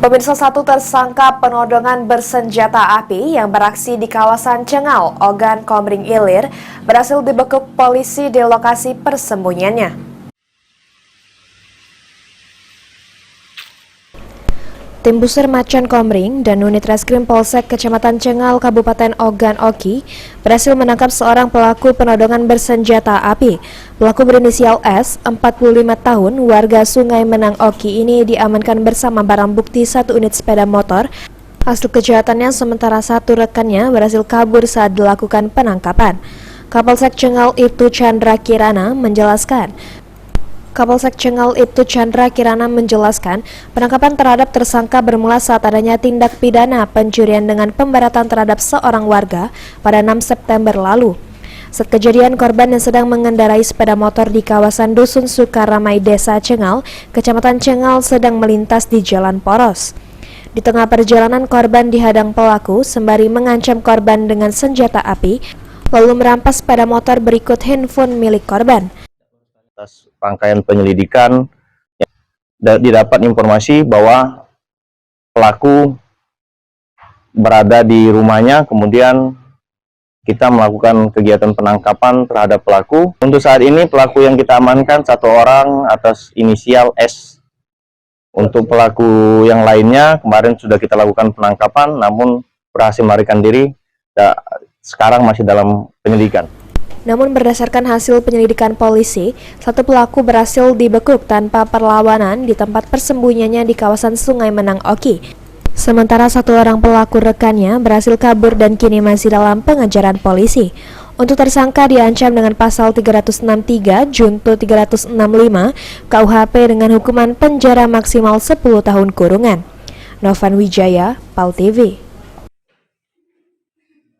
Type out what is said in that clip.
Pemirsa, satu tersangka penodongan bersenjata api yang beraksi di kawasan Cengal, Ogan Komering Ilir, berhasil dibekuk polisi di lokasi persembunyiannya. Tim Buser Macan Komering dan unit reskrim Polsek Kecamatan Cengal, Kabupaten Ogan Oki berhasil menangkap seorang pelaku penodongan bersenjata api. Pelaku berinisial S, 45 tahun, warga Sungai Menang Oki ini diamankan bersama barang bukti 1 unit sepeda motor. Hasil kejahatannya sementara 1 rekannya berhasil kabur saat dilakukan penangkapan. Kapolsek Cengal Ibtu Chandra Kirana menjelaskan, penangkapan terhadap tersangka bermula saat adanya tindak pidana pencurian dengan pemberatan terhadap seorang warga pada 6 September lalu. Saat kejadian, korban yang sedang mengendarai sepeda motor di kawasan Dusun Sukaramai, Desa Cengal, Kecamatan Cengal sedang melintas di jalan poros. Di tengah perjalanan, korban dihadang pelaku sembari mengancam korban dengan senjata api, lalu merampas sepeda motor berikut handphone milik korban. Atas rangkaian penyelidikan, didapat informasi bahwa pelaku berada di rumahnya, kemudian kita melakukan kegiatan penangkapan terhadap pelaku. Untuk saat ini pelaku yang kita amankan 1 orang atas inisial S. Untuk pelaku yang lainnya kemarin sudah kita lakukan penangkapan, namun berhasil melarikan diri, sekarang masih dalam penyelidikan. Namun berdasarkan hasil penyelidikan polisi, 1 pelaku berhasil dibekuk tanpa perlawanan di tempat persembunyiannya di kawasan Sungai Menang Oki. Sementara 1 orang pelaku rekannya berhasil kabur dan kini masih dalam pengejaran polisi. Untuk tersangka diancam dengan pasal 363 Junto 365 KUHP dengan hukuman penjara maksimal 10 tahun kurungan. Novan Wijaya, PAL TV.